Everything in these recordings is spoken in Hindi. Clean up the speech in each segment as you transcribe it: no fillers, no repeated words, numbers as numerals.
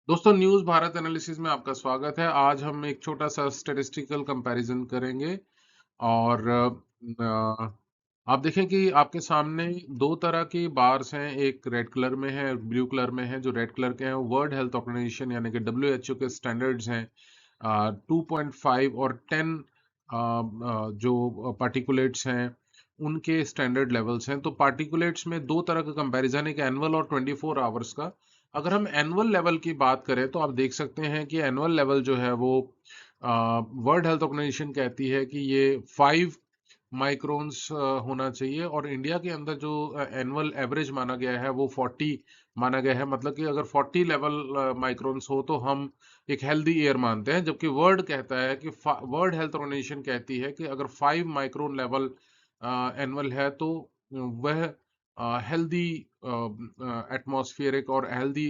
दोस्तों न्यूज़ भारत एनालिसिस में आपका स्वागत है। आज हम एक छोटा-सा स्टैटिस्टिकल कंपैरिज़न करेंगे और आप देखें कि आपके सामने 2 तरह की बार्स हैं, एक रेड कलर में है, ब्लू कलर में है। जो रेड कलर के हैं वो वर्ल्ड हेल्थ ऑर्गेनाइजेशन यानी कि डब्ल्यूएचओ के स्टैंडर्ड्स हैं। 2.5 और 10 जो पार्टिकुलेट्स हैं, उनके स्टैंडर्ड लेवल्स हैं। तो पार्टिकुलेट्स में 2 तरह का कंपैरिज़न है, एक एनुअल और 24 आवर्स का। अगर हम एनुअल लेवल की बात करें तो आप देख सकते हैं कि एनुअल लेवल जो है वो वर्ल्ड हेल्थ ऑर्गेनाइजेशन कहती है कि ये 5 माइक्रोन्स होना चाहिए और इंडिया के अंदर जो एनुअल एवरेज माना गया है वो 40 माना गया है। मतलब कि अगर 40 लेवल माइक्रोन्स हो तो हम एक हेल्दी एयर मानते हैं, जबकि वर्ल्ड कहता है कि वर्ल्ड हेल्थ ऑर्गेनाइजेशन कहती है कि अगर 5 माइक्रोन लेवल एनुअल है तो वह हेल्दी एटमॉस्फेरिक और हेल्दी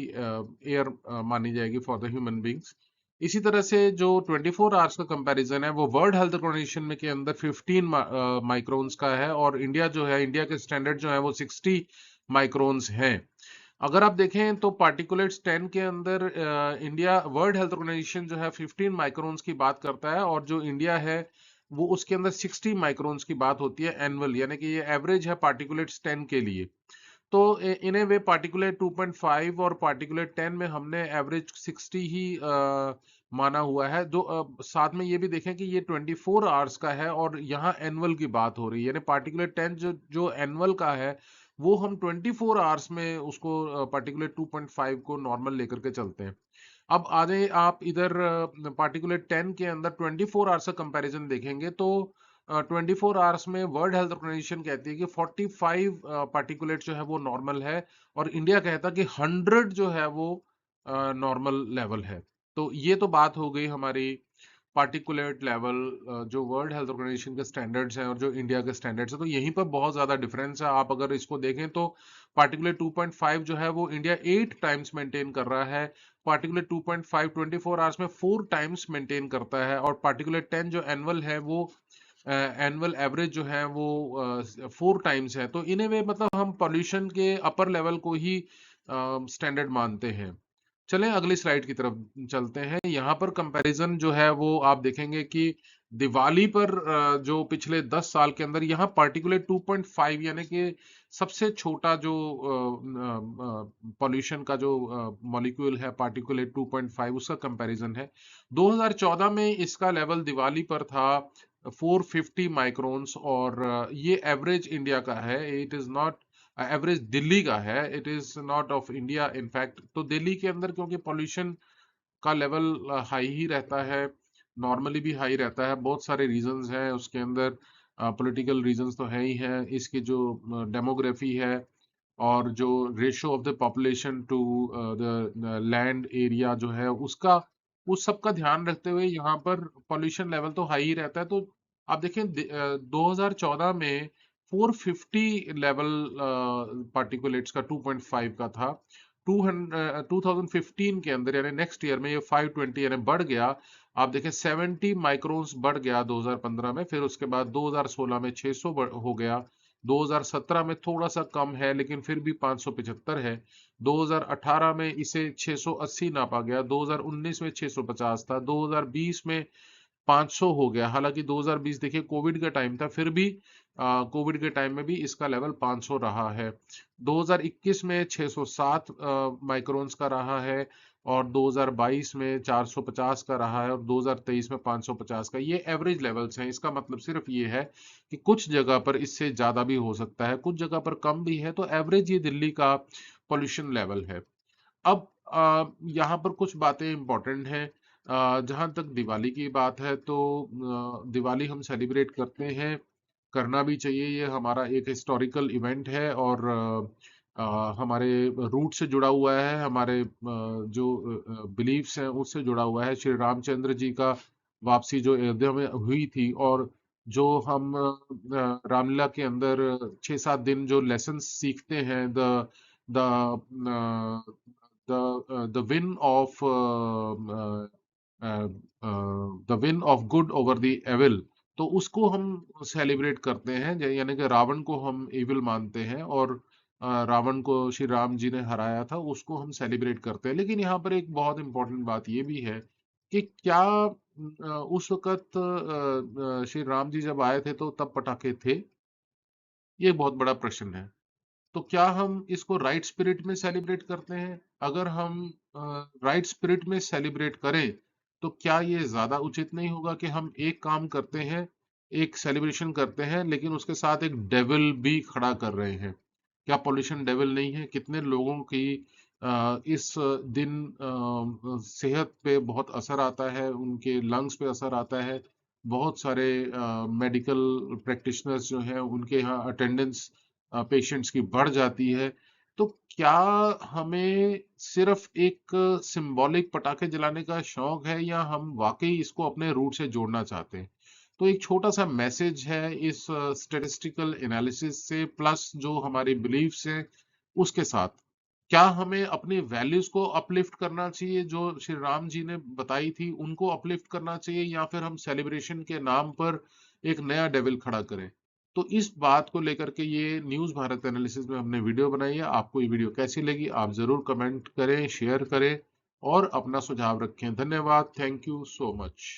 एयर मानी जाएगी फॉर द ह्यूमन बींग्स। इसी तरह से जो 24 आवर्स का कंपैरिजन है वो वर्ल्ड हेल्थ ऑर्गेनाइजेशन में के अंदर 15 माइक्रोन्स का है और इंडिया जो है, इंडिया के स्टैंडर्ड जो है वो 60 माइक्रोन्स हैं। अगर आप देखें तो पार्टिकुलेट्स 10 के अंदर इंडिया वर्ल्ड हेल्थ ऑर्गेनाइजेशन जो है 15 माइक्रोन्स की बात करता है और जो इंडिया है वो उसके अंदर 60 माइक्रोन्स की बात होती है एनुअल, यानी कि ये एवरेज है पार्टिकुलेट्स 10 के लिए। तो इन ए वे पार्टिकुलेट 2.5 और पार्टिकुलेट 10 में हमने एवरेज 60 ही माना हुआ है। जो साथ में ये भी देखें कि ये 24 आवर्स का है और यहाँ एनुअल की बात हो रही है, यानी पार्टिकुलेट 10 जो जो एनुअल का है वो हम 24 आवर्स में उसको पार्टिकुलेट 2.5 को नॉर्मल लेकर के चलते हैं। अब आ जाइए आप इधर पार्टिकुलेट 10 के अंदर 24 आवर्स का कंपैरिजन देखेंगे तो 24 आवर्स में वर्ल्ड हेल्थ ऑर्गेनाइजेशन कहती है कि 45 पार्टिकुलेट जो है वो नॉर्मल है और इंडिया कहता है कि 100 जो है वो नॉर्मल लेवल है। तो ये तो बात हो गई हमारी पार्टिकुलेट लेवल, जो वर्ल्ड हेल्थ ऑर्गेनाइजेशन के स्टैंडर्ड्स हैं और जो इंडिया के स्टैंडर्ड्स हैं, तो यहीं पर बहुत ज्यादा डिफरेंस है। आप अगर इसको देखें तो पार्टिकुलेट 2.5 जो है वो इंडिया 8 टाइम्स मेंटेन कर रहा है, पार्टिकुलेट 2.5 24 आवर्स में 4 टाइम्स मेंटेन करता है और पार्टिकुलेट 10 जो एनुअल है वो एनुअल एवरेज जो है वो 4 टाइम्स है। तो इन ए वे मतलब हम पॉल्यूशन के अपर लेवल को ही स्टैंडर्ड मानते हैं। चलें अगली स्लाइड की तरफ चलते हैं। यहाँ पर कंपैरिजन जो है वो आप देखेंगे कि दिवाली पर जो पिछले 10 साल के अंदर यहाँ पार्टिकुलेट 2.5 यानी कि सबसे छोटा जो पॉल्यूशन का जो मॉलिक्यूल है पार्टिकुलेट 2.5 उसका कंपैरिजन है। 2014 में इसका लेवल दिवाली पर था 450 माइक्रोन्स और ये एवरेज इंडिया का है। It is not average, Delhi का है, it is not of India in fact. तो दिल्ली के अंदर क्योंकि पॉल्यूशन का लेवल हाई ही रहता है, नॉर्मली भी हाई रहता है, बहुत सारे रीजंस हैं उसके अंदर। पॉलिटिकल रीजंस तो है ही है, इसकी जो डेमोग्राफी है और जो ratio of the population to the land area जो है उसका, उस सब का ध्यान रखते हुए यहाँ पर पॉल्यूशन लेवल तो हाई ही रहता है। तो आप देखें 2014 में 450 लेवल पार्टिकुलेट्स का 2.5 का था। 2015 के अंदर यानी नेक्स्ट ईयर में ये 520 यानी बढ़ गया। आप देखें 70 माइक्रोन्स बढ़ गया 2015 में, फिर उसके बाद 2016 में 600 हो गया, 2017 में थोड़ा सा कम है लेकिन फिर भी 575 है, 2018 में इसे 680 नापा गया, 2019 में 650 था, 2020 में 500 हो गया। हालांकि 2020 देखिए कोविड का टाइम था, फिर भी कोविड के टाइम में भी इसका लेवल 500 रहा है। 2021 में 607 माइक्रोन्स का रहा है और 2022 में 450 का रहा है और 2023 में 550 का। ये एवरेज लेवल्स हैं। इसका मतलब सिर्फ ये है कि कुछ जगह पर इससे ज्यादा भी हो सकता है, कुछ जगह पर कम भी है। तो एवरेज ये दिल्ली का पॉल्यूशन लेवल है। अब यहाँ पर कुछ बातें इंपॉर्टेंट हैं। जहाँ तक दिवाली की बात है तो दिवाली हम सेलिब्रेट करते हैं, करना भी चाहिए। ये हमारा एक हिस्टोरिकल इवेंट है और हमारे रूट से जुड़ा हुआ है, हमारे जो बिलीफ्स हैं उससे जुड़ा हुआ है। श्री रामचंद्र जी का वापसी जो अयोध्या में हुई थी और जो हम रामलीला के अंदर 6-7 दिन जो लेसन सीखते हैं, the the win of the win of good over the evil, तो उसको हम सेलिब्रेट करते हैं। यानी कि रावण को हम एविल मानते हैं और रावण को श्री राम जी ने हराया था, उसको हम सेलिब्रेट करते हैं। लेकिन यहाँ पर एक बहुत इंपॉर्टेंट बात ये भी है कि क्या उस वक़्त श्री राम जी जब आए थे तो तब पटाखे थे? ये बहुत बड़ा प्रश्न है। तो क्या हम इसको राइट स्पिरिट में सेलिब्रेट करते हैं? अगर हम राइट स्पिरिट में सेलिब्रेट करें, तो क्या ये ज़्यादा उचित नहीं होगा कि हम एक काम करते हैं, एक सेलिब्रेशन करते हैं, लेकिन उसके साथ एक डेविल भी खड़ा कर रहे हैं? क्या पॉल्यूशन डेविल नहीं है? कितने लोगों की इस दिन सेहत पे बहुत असर आता है, उनके लंग्स पे असर आता है। बहुत सारे मेडिकल प्रैक्टिशनर्स जो हैं, उनके यहाँ अटेंडेंस पेशेंट्स की बढ़ जाती है। तो क्या हमें सिर्फ एक सिंबॉलिक पटाखे जलाने का शौक है या हम वाकई इसको अपने रूट से जोड़ना चाहते हैं? तो एक छोटा सा मैसेज है इस स्टैटिस्टिकल एनालिसिस से प्लस जो हमारे बिलीफ्स हैं उसके साथ। क्या हमें अपनी वैल्यूज को अपलिफ्ट करना चाहिए जो श्री राम जी ने बताई थी उनको अपलिफ्ट करना चाहिए या फिर हम सेलिब्रेशन के नाम पर एक नया डेविल खड़ा करें? तो इस बात को लेकर के ये न्यूज़ भारत एनालिसिस में हमने वीडियो बनाई है। आपको ये वीडियो कैसी लगी? आप ज़रूर कमेंट करें, शेयर करें और अपना सुझाव रखें। धन्यवाद। Thank you so much.